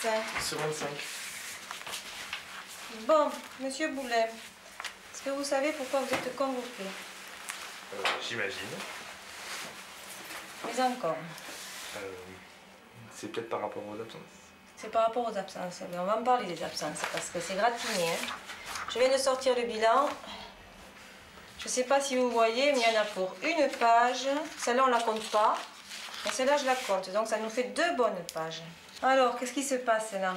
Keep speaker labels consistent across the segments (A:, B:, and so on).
A: médecin?
B: Sur 25.
A: Bon, monsieur Boulet, est-ce que vous savez pourquoi vous êtes convoqué?
B: J'imagine.
A: Mais encore.
B: C'est peut-être par rapport aux absences.
A: C'est par rapport aux absences. Mais on va en parler des absences parce que c'est gratiné. Hein. Je viens de sortir le bilan. Je ne sais pas si vous voyez, mais il y en a pour une page. Celle-là, on ne la compte pas. Mais celle-là, je la compte. Donc, ça nous fait 2 bonnes pages. Alors, qu'est-ce qui se passe là?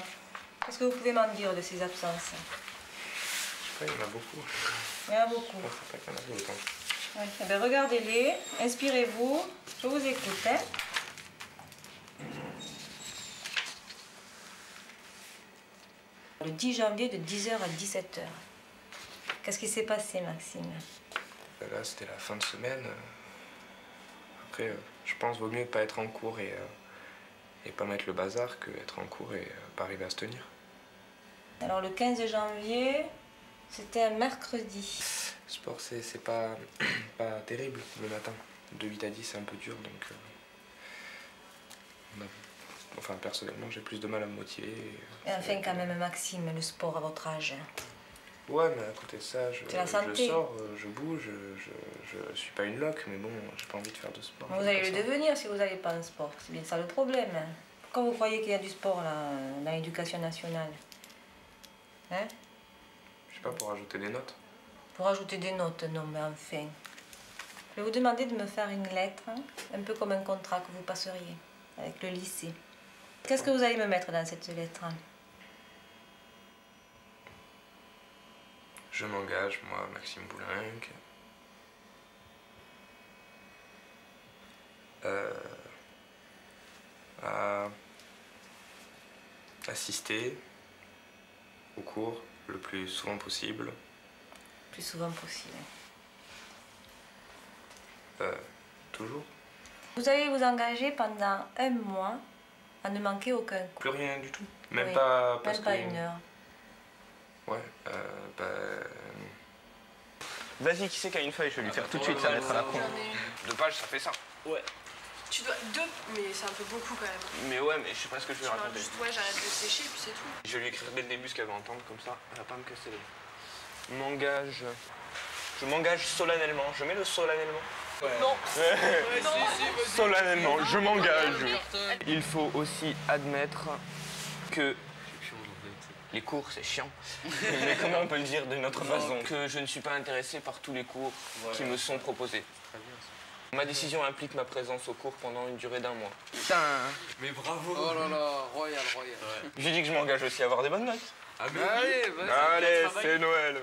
A: Qu'est-ce que vous pouvez m'en dire de ces absences?
B: Je sais pas, il y en a beaucoup.
A: Il y en a beaucoup.
B: Je ne pensais pas qu'il y en avait autant.
A: Oui. Eh bien, regardez-les. Inspirez-vous. Je vous écoute. Hein. Le 10 janvier de 10h à 17h. Qu'est-ce qui s'est passé, Maxime?
B: Là, c'était la fin de semaine. Après, je pense qu'il vaut mieux pas être en cours et pas mettre le bazar que être en cours et pas arriver à se tenir.
A: Alors, le 15 janvier, c'était un mercredi.
B: Sport, c'est pas terrible le matin. De 8 à 10, c'est un peu dur, donc... Enfin, personnellement, j'ai plus de mal à me motiver.
A: Et enfin, quand même, Maxime, le sport à votre âge.
B: Ouais, mais à côté de ça, je
A: santé.
B: sors, je bouge, je suis pas une loque, mais bon, j'ai pas envie de faire de sport.
A: Vous allez le devenir si vous n'allez pas en sport. C'est bien ça le problème. Pourquoi vous croyez qu'il y a du sport là, dans l'éducation nationale? Hein?
B: Je sais pas, pour ajouter des notes.
A: Pour ajouter des notes, non, mais enfin. Je vais vous demander de me faire une lettre, hein, un peu comme un contrat que vous passeriez avec le lycée. Qu'est-ce que vous allez me mettre dans cette lettre?
B: Je m'engage, moi, Maxime Boulenc, à assister au cours le plus souvent possible.
A: Le plus souvent possible.
B: Toujours.
A: Vous allez vous engager pendant 1 mois à ne manquer aucun cours.
B: Plus rien du tout. Même
A: Oui,
B: pas...
A: Même pas 1 heure.
B: Ouais,
C: Vas-y, qui c'est qui a une feuille? Je vais lui faire tout de suite, ça va être à la con.
B: 2 pages, ça fait ça.
C: Ouais.
D: Tu dois 2, mais c'est un peu beaucoup quand même.
C: Mais ouais, mais je sais pas ce que je vais
D: Tu
C: raconter.
D: juste, ouais, j'arrête de sécher et puis c'est tout.
C: Je vais lui écrire dès le début ce qu'elle va entendre, comme ça, elle va pas me casser les... M'engage... Je m'engage solennellement. Je mets le solennellement.
D: Non.
C: Non. Solennellement, je m'engage. Il faut aussi admettre que les cours, c'est chiant. Mais comment on peut le dire d'une autre façon? Que je ne suis pas intéressé par tous les cours qui me sont proposés. Ma décision implique ma présence au cours pendant une durée d'1 mois. Putain!
B: Mais bravo!
E: Oh là là, royal.
C: Ouais. J'ai dit que je m'engage aussi à avoir des bonnes notes.
B: Ah, mais
E: Allez, vas-y.
C: Allez, c'est Noël.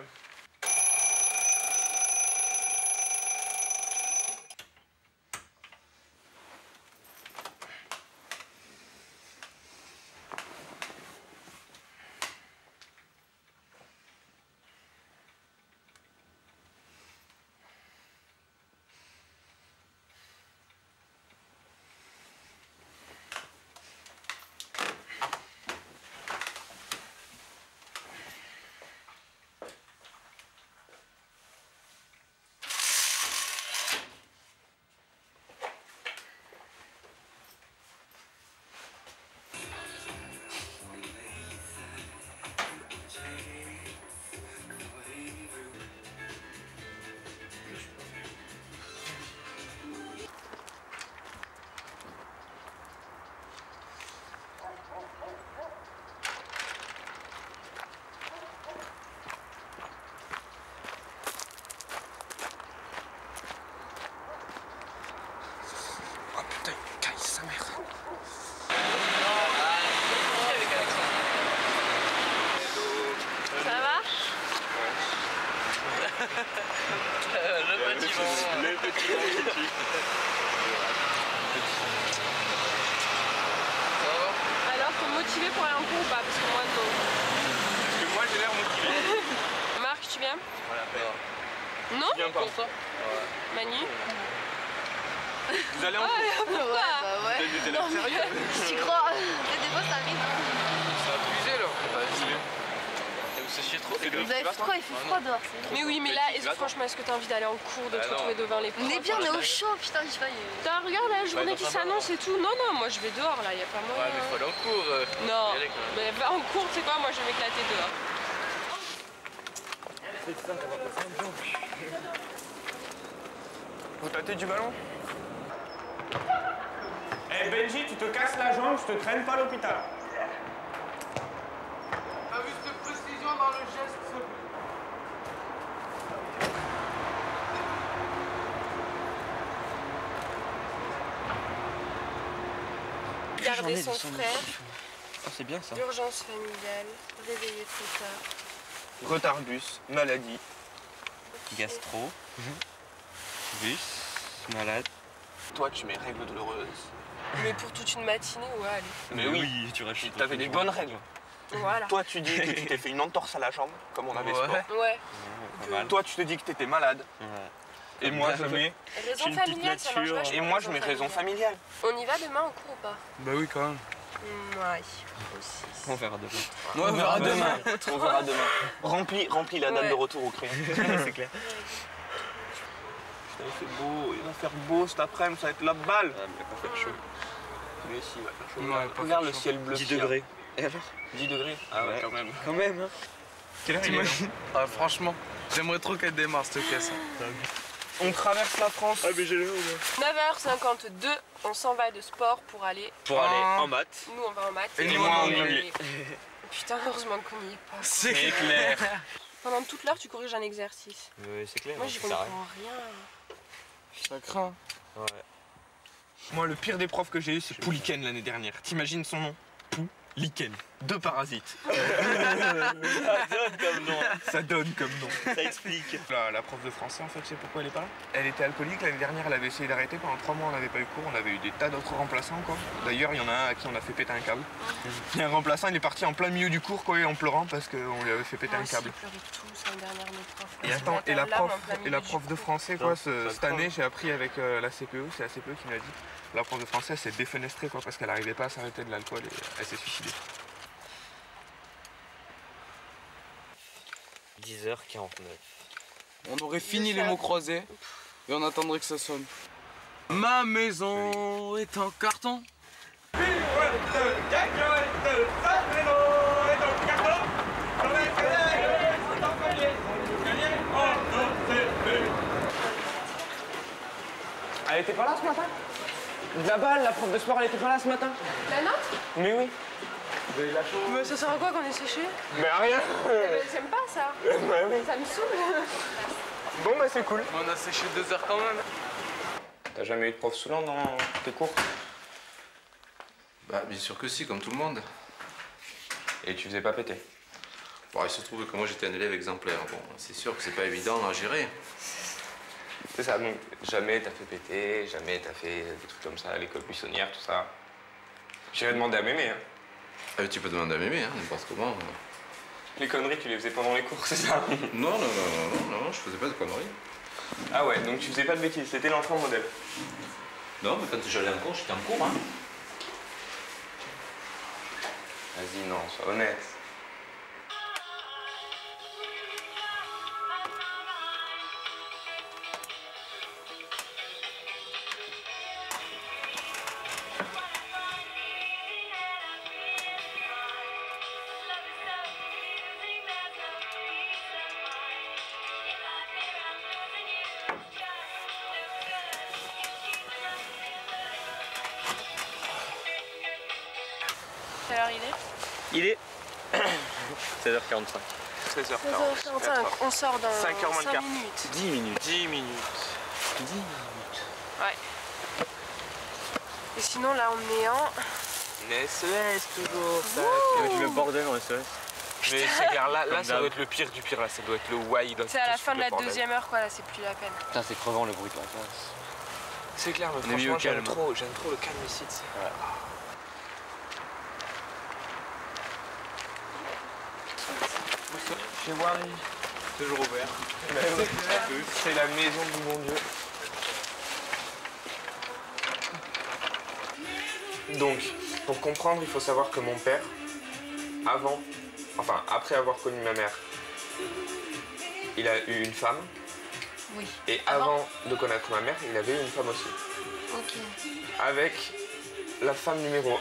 B: Oh putain, il caille sa mère.
D: Ça va?
C: Le petit vent. Le petit vent qui tue.
D: Alors, t'es motivé pour aller en cours ou pas? Parce que moi, non.
C: Parce que moi, j'ai l'air motivé.
D: Marc, tu viens?
C: Voilà,
D: Non?
C: viens pas.
D: Manu?
C: Vous allez en cours?
D: Pourquoi?
C: Vous êtes des élèves sérieux?
D: J'y crois. Des fois, ça arrive.
E: C'est abusé là.
C: Et vous séchiez trop. C'est
F: Vous avez froid, il fait froid dehors.
D: Mais oui, mais là, franchement, est-ce que t'as envie d'aller en cours, de te retrouver devant les profs?
F: On est bien, on est au chaud, putain, je vais.
D: Regarde la journée qui s'annonce et tout. Non, non, moi je vais dehors là, y a pas moyen.
C: Ouais, mais faut aller en cours.
D: Non, mais va en cours, tu sais quoi, moi je vais m'éclater dehors.
C: Vous tâtez du ballon? Eh Benji, tu te casses la jambe, je te traîne pas à l'hôpital.
E: T'as vu cette précision dans le geste?
D: Garder son frère,
C: Ah, c'est bien ça.
D: urgence familiale, réveiller trop tard.
C: Retard bus, maladie.
G: Gastro. Bus. Malade.
C: Toi, tu mets règles douloureuses.
D: Mais pour toute une matinée, ouais, allez.
C: Mais oui,
G: tu rajoutes.
C: t'avais des bonnes règles.
D: Voilà.
C: Toi, tu dis que tu t'es fait une entorse à la jambe, comme on avait sport.
D: Ouais.
G: Pas mal.
C: Toi, tu te dis que t'étais malade.
G: Ouais.
C: Et moi, je mets...
D: Raison
G: J'ai une petite
D: familiale, ça marche
G: nature.
D: vachement.
C: Et moi, je mets raison familiale.
D: On y va demain en cours ou pas?
E: Bah oui, quand même.
D: Ouais, aussi.
G: On verra demain.
E: Ouais, on verra demain.
C: On verra demain. Remplis la date
D: Ouais.
C: de retour au crayon.
G: C'est clair.
C: Putain, il fait beau, il va faire beau cet après-midi, ça va être la balle.
G: Ah, mais il va pas faire chaud.
C: Mais si, il va faire chaud.
E: Ouais, pas
C: Regarde
E: faire
C: le
E: chaud.
C: ciel bleu.
G: 10
C: qu'il y a.
G: degrés. Et alors?
C: 10 degrés. Ah ouais, quand même.
G: Quand même, hein. Quelle heure il est là?
E: Ah, franchement, j'aimerais trop qu'elle démarre cette caisse.
C: On traverse la France.
G: Ah, mais j'ai le
D: 9h52, on s'en va de sport pour aller.
G: Pour aller en maths.
D: Nous, on va en maths.
E: Et
C: moi, en
D: biologie. Putain, heureusement qu'on n'y est pas.
E: C'est
G: clair.
D: Pendant toute l'heure, tu corriges un exercice.
G: C'est clair.
D: Moi, j'y
G: ça
D: comprends rien.
E: Ça craint.
G: Ouais.
C: Moi, le pire des profs que j'ai eu, c'est Pouliken l'année dernière. T'imagines son nom? Pouliken. Deux parasites.
G: Ça donne comme nom.
C: Ça donne comme nom.
G: Ça explique.
C: La prof de français, en fait, je sais pourquoi elle est pas là. Elle était alcoolique l'année dernière, elle avait essayé d'arrêter. Pendant 3 mois, on n'avait pas eu cours. On avait eu des tas d'autres remplaçants, quoi. D'ailleurs, il y en a un à qui on a fait péter un câble. Il y a un remplaçant, il est parti en plein milieu du cours, quoi, en pleurant parce qu'on lui avait fait péter un câble.
D: Ils pleuraient tous l'année dernière, nos profs.
C: Et
D: Ils
C: attends,
D: se
C: et la
D: mettaient en larmes
C: prof,
D: en plein
C: et
D: milieu
C: la
D: du
C: prof de
D: cours.
C: français, quoi,
G: Ça
C: cette
G: craint.
C: année, j'ai appris avec la CPE, c'est la CPE qui me l'a dit. La prof de français, elle s'est défenestrée, quoi, parce qu'elle n'arrivait pas à s'arrêter de l'alcool et elle s'est suicidée.
G: 10h49.
E: On aurait fini les mots croisés et on attendrait que ça sonne. Ma maison est en carton.
C: Elle était pas là ce matin? La balle, la prof de sport, elle était pas là ce matin?
D: La note?
C: Mais oui.
D: Mais ça sert à quoi qu'on est séché?
C: Mais rien.
D: J'aime pas ça.
C: Bah oui.
D: Ça me saoule.
C: Bon bah c'est cool.
E: On a séché 2 heures quand même.
C: T'as jamais eu de prof saoulant dans tes cours?
H: Bah bien sûr que si, comme tout le monde.
C: Et tu faisais pas péter?
H: Bon, il se trouve que moi j'étais un élève exemplaire. Bon, c'est sûr que c'est pas évident à gérer.
C: C'est ça, donc jamais t'as fait péter, jamais t'as fait des trucs comme ça à l'école buissonnière, tout ça. J'irais demander à Mémé, hein.
H: Ah, mais tu peux demander à Mémé, hein, n'importe comment.
C: Les conneries, tu les faisais pendant les cours, c'est ça?
H: Non, je faisais pas de conneries.
C: Ah ouais, donc tu faisais pas de bêtises, c'était l'enfant modèle.
H: Non, mais quand j'allais en cours, j'étais en cours, hein.
C: Vas-y, non, sois honnête.
D: Quelle heure il est?
G: Il est 16h45.
C: 16h40.
D: 16h45, on sort dans
C: 5h moins le
D: 5
C: quart.
D: minutes.
G: 10 minutes.
C: 10 minutes.
D: Ouais. Et sinon là on est en...
C: SES toujours.
G: Il y avait le bordel en SES.
C: Mais c'est clair, là
G: Comme
C: ça
G: d'hab.
C: doit être le pire du pire, là, ça doit être le why.
D: C'est à la fin de la 2e heure quoi, là c'est plus la peine.
G: Putain, c'est crevant le bruit de la classe.
C: C'est clair, mais
G: On est mis au
C: franchement,
G: calme.
C: j'aime trop le calme ici. Tu sais. Chez Wary.
E: Toujours ouvert.
C: C'est la maison du bon Dieu. Donc, pour comprendre, il faut savoir que mon père, après avoir connu ma mère,
B: il a eu une femme.
F: Oui.
B: Et avant de connaître ma mère, il avait eu une femme aussi.
F: Ok.
B: Avec la femme numéro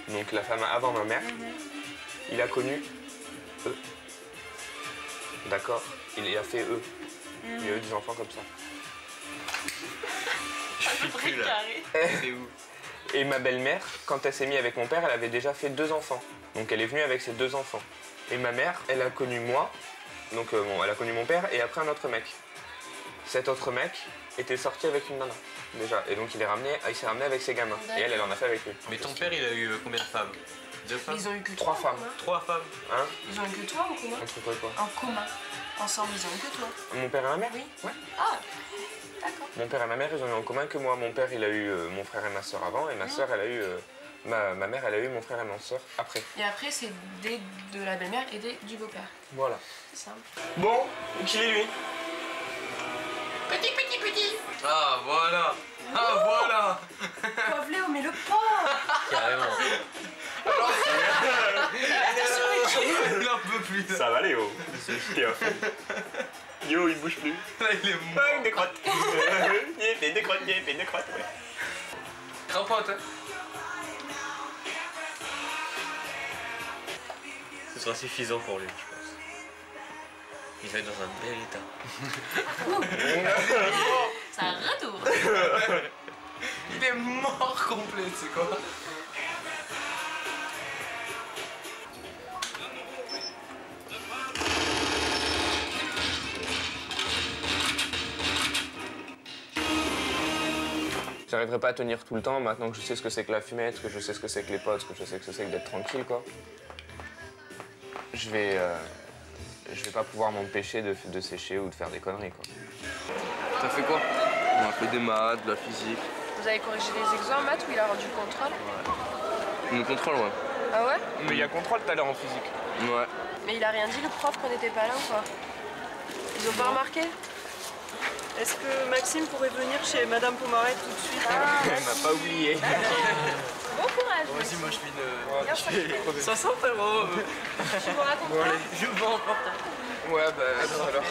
B: 1, donc la femme avant ma mère, il a connu eux. D'accord? Il a fait eux. Il a eu des enfants comme ça.
H: Je suis plus là. C'est où?
B: Et ma belle-mère, quand elle s'est mise avec mon père, elle avait déjà fait 2 enfants. Donc elle est venue avec ses 2 enfants. Et ma mère, elle a connu moi, donc bon, elle a connu mon père et après un autre mec. Cet autre mec était sorti avec une nana, déjà. Et donc il s'est ramené avec ses gamins. Et elle en a fait avec lui.
H: Mais ton père, il a eu combien de femmes? 2 femmes?
D: Ils ont eu que
B: 3 femmes.
H: 3 femmes.
B: Hein?
D: Ils ont eu que toi en commun?
B: Entre quoi et quoi?
D: En commun. Ensemble, ils ont eu que toi.
B: Mon père et ma mère?
D: Oui.
B: Ouais.
D: Ah, d'accord.
B: Mon père et ma mère, ils ont eu en commun que moi. Mon père, il a eu mon frère et ma soeur avant, et ma soeur, elle a eu... ma mère, elle a eu mon frère et ma soeur après.
D: Et après, c'est des de la belle-mère et des du beau-père.
B: Voilà.
D: C'est simple.
B: Bon, qui est lui?
D: Petit, petit, petit.
E: Ah voilà. Ah voilà.
D: Pauvre Léo, mais le pauvre.
G: Carrément.
E: Il en peut plus.
B: Ça va Léo. Yo, il bouge plus.
E: Là, il est mort.
B: Il décrotte. Il décrotte.
E: Crapote, hein.
G: Ce sera suffisant pour lui, je pense. Il va être dans un bel état.
F: C'est un retour.
E: Il est mort complet, c'est quoi?
B: J'arriverai pas à tenir tout le temps maintenant que je sais ce que c'est que la fumette, que je sais ce que c'est que les potes, que je sais ce que c'est que d'être tranquille, quoi. Je vais pas pouvoir m'empêcher de sécher ou de faire des conneries, quoi.
E: T'as fait quoi? On a fait des maths, de la physique.
D: Vous avez corrigé les examens en maths ou il a rendu contrôle?
E: On contrôle, ouais.
D: Ah ouais?
B: Mais il y a contrôle tout à l'heure en physique.
E: Ouais.
D: Mais il a rien dit le prof qu'on n'était pas là ou quoi? Ils ont pas remarqué?
I: Est-ce que Maxime pourrait venir chez Madame Pomaret tout de suite?
B: Elle m'a pas oublié.
D: Bon courage.
E: Vas-y, moi je file.
I: 60 €.
D: Tu m'auras compris.
E: Bon, allez, je vends en portable.
B: Ouais, bah, attends alors.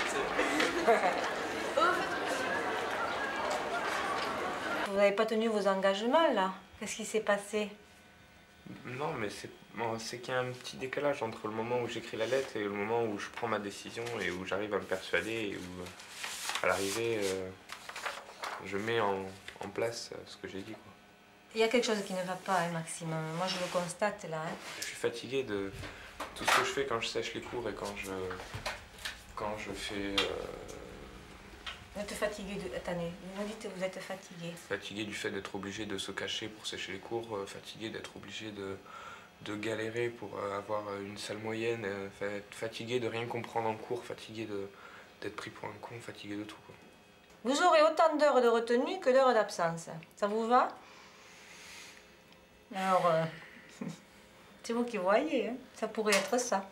A: Vous n'avez pas tenu vos engagements là? Qu'est-ce qui s'est passé?
B: Non, mais c'est qu'il y a un petit décalage entre le moment où j'écris la lettre et le moment où je prends ma décision et où j'arrive à me persuader et où, à l'arrivée, je mets en place ce que j'ai dit, quoi.
A: Il y a quelque chose qui ne va pas, hein, Maxime. Moi, je le constate là. Hein.
B: Je suis fatigué de tout ce que je fais quand je sèche les cours et quand je fais...
A: Vous êtes fatigué de... Attendez, vous me dites que vous êtes fatigué.
B: Fatigué du fait d'être obligé de se cacher pour sécher les cours, fatigué d'être obligé de galérer pour avoir une salle moyenne, fatigué de rien comprendre en cours, fatigué d'être pris pour un con, fatigué de tout, quoi.
A: Vous aurez autant d'heures de retenue que d'heures d'absence. Ça vous va? Alors, c'est vous qui voyez, hein. Ça pourrait être ça.